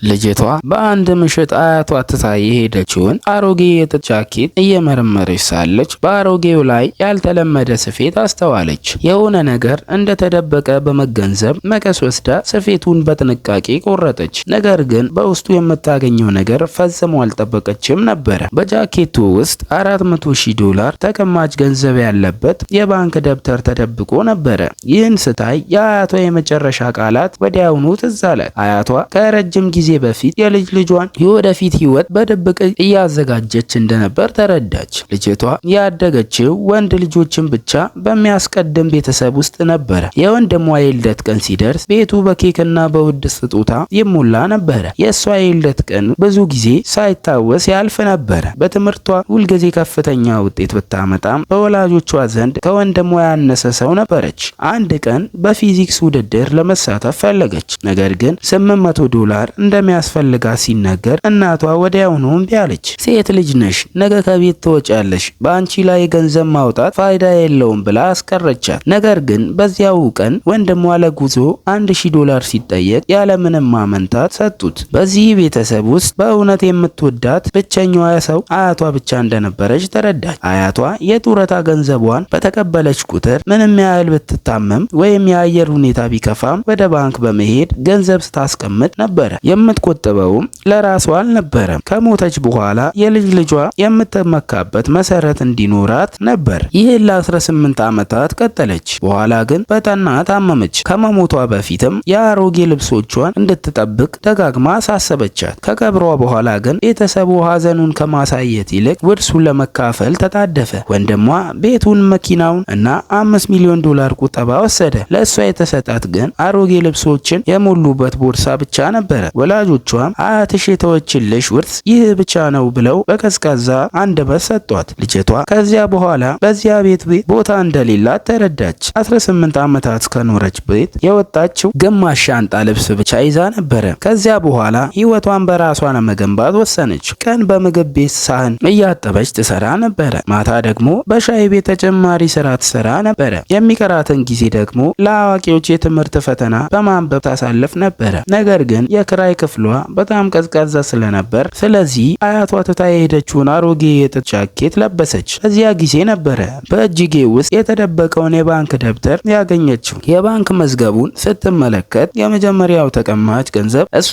ልጅቷ በአንድ ምሽት አያቷ ትታ የሄደችውን አሮጌ የጥጥ ጃኬት እየመረመረች ሳለች በአሮጌው ላይ ያልተለመደ ስፌት አስተዋለች። የሆነ ነገር እንደተደበቀ በመገንዘብ መቀስ ወስዳ ስፌቱን በጥንቃቄ ቆረጠች። ነገር ግን በውስጡ የምታገኘው ነገር ፈጽሞ አልጠበቀችም ነበረ። በጃኬቱ ውስጥ $400,000 ተቀማጭ ገንዘብ ያለበት የባንክ ደብተር ተደብቆ ነበረ። ይህን ስታይ የአያቷ የመጨረሻ ቃላት ወዲያውኑ ትዝ አላት። አያቷ ከረጅም ጊዜ በፊት የልጅ ልጇን የወደፊት ህይወት በድብቅ እያዘጋጀች እንደነበር ተረዳች። ልጅቷ ያደገችው ወንድ ልጆችን ብቻ በሚያስቀድም ቤተሰብ ውስጥ ነበረ። የወንድሟ የልደት ቀን ሲደርስ ቤቱ በኬክና በውድ ስጦታ ይሞላ ነበረ። የእሷ የልደት ቀን ብዙ ጊዜ ሳይታወስ ያልፍ ነበረ። በትምህርቷ ሁልጊዜ ከፍተኛ ውጤት ብታመጣም በወላጆቿ ዘንድ ከወንድሟ ያነሰ ሰው ነበረች። አንድ ቀን በፊዚክስ ውድድር ለመሳተፍ ፈለገች። ነገር ግን $800 እንደሚያስፈልጋት ሲነገር እናቷ ወዲያውኑ እምቢ አለች። ሴት ልጅ ነሽ፣ ነገ ከቤት ትወጫለሽ፣ በአንቺ ላይ ገንዘብ ማውጣት ፋይዳ የለውም ብላ አስቀረቻት። ነገር ግን በዚያው ቀን ወንድሟ ለጉዞ $1,000 ሲጠየቅ ያለምንም ማመንታት ሰጡት። በዚህ ቤተሰብ ውስጥ በእውነት የምትወዳት ብቸኛዋ ሰው አያቷ ብቻ እንደነበረች ተረዳች። አያቷ የጡረታ ገንዘቧን በተቀበለች ቁጥር ምንም ያህል ብትታመም ወይም የአየር ሁኔታ ቢከፋም ወደ ባንክ በመሄድ ገንዘብ ስታስቀምጥ ነበረ። የምትቆጥበውም ለራሷ አልነበረም። ከሞተች በኋላ የልጅ ልጇ የምትመካበት መሰረት እንዲኖራት ነበር። ይህን ለ18 ዓመታት ቀጠለች። በኋላ ግን በጠና ታመመች። ከመሞቷ በፊትም የአሮጌ ልብሶቿን እንድትጠብቅ ደጋግማ አሳሰበቻት። ከቀብሯ በኋላ ግን ቤተሰቡ ሀዘኑን ከማሳየት ይልቅ ውርሱን ለመካፈል ተጣደፈ። ወንድሟ ቤቱን፣ መኪናውን እና $5 ሚሊዮን ቁጠባ ወሰደ። ለእሷ የተሰጣት ግን አሮጌ ልብሶችን የሞሉበት ቦርሳ ብቻ ነበረ። ወላጆቿም አያትሽ የተወችልሽ ውርስ ይህ ብቻ ነው ብለው በቀዝቃዛ አንደበት ሰጧት። ልጅቷ ከዚያ በኋላ በዚያ ቤት ቦታ እንደሌላት ተረዳች። 18 ዓመታት ከኖረች ቤት የወጣችው ግማሽ ሻንጣ ልብስ ብቻ ይዛ ነበረ። ከዚያ በኋላ ህይወቷን በራሷ ለመገንባት ወሰነች። ቀን በምግብ ቤት ሳህን እያጠበች ትሰራ ነበረ። ማታ ደግሞ በሻይ ቤት ተጨማሪ ስራ ትሰራ ነበረ። የሚቀራትን ጊዜ ደግሞ ለአዋቂዎች የትምህርት ፈተና በማንበብ ታሳልፍ ነበረ። ነገር ግን የክራይ ክፍሏ በጣም ቀዝቃዛ ስለነበር ስለዚህ አያቷ ትታ የሄደችውን አሮጌ የጥጥ ጃኬት ለበሰች። በዚያ ጊዜ ነበረ በእጅጌ ውስጥ የተደበቀውን የባንክ ደብተር ያገኘችው። የባንክ መዝገቡን ስትመለከት የመጀመሪያው ተቀማጭ ገንዘብ እሷ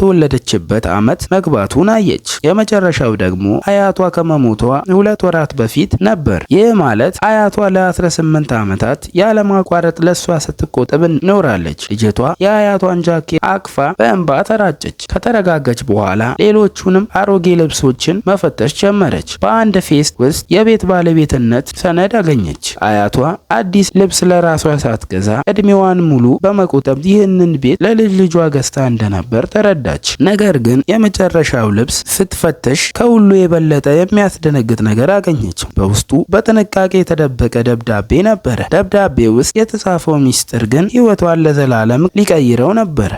በተወለደችበት ዓመት መግባቱን አየች። የመጨረሻው ደግሞ አያቷ ከመሞቷ 2 ወራት በፊት ነበር። ይህ ማለት አያቷ ለ18 ዓመታት ያለማቋረጥ ለሷ ስትቆጥብ ኖራለች። ልጅቷ የአያቷን ጃኬት አቅፋ በእንባ ተራጨች። ከተረጋጋች በኋላ ሌሎቹንም አሮጌ ልብሶችን መፈተሽ ጀመረች። በአንድ ፌስት ውስጥ የቤት ባለቤትነት ሰነድ አገኘች። አያቷ አዲስ ልብስ ለራሷ ሳትገዛ እድሜዋን ሙሉ በመቆጠብ ይህንን ቤት ለልጅ ልጇ ገዝታ እንደነበር ተረዳች። ነገር ግን የመጨረሻው ልብስ ስትፈተሽ ከሁሉ የበለጠ የሚያስደነግጥ ነገር አገኘች። በውስጡ በጥንቃቄ የተደበቀ ደብዳቤ ነበረ። ደብዳቤ ውስጥ የተጻፈው ሚስጥር ግን ሕይወቷን ለዘላለም ሊቀይረው ነበር።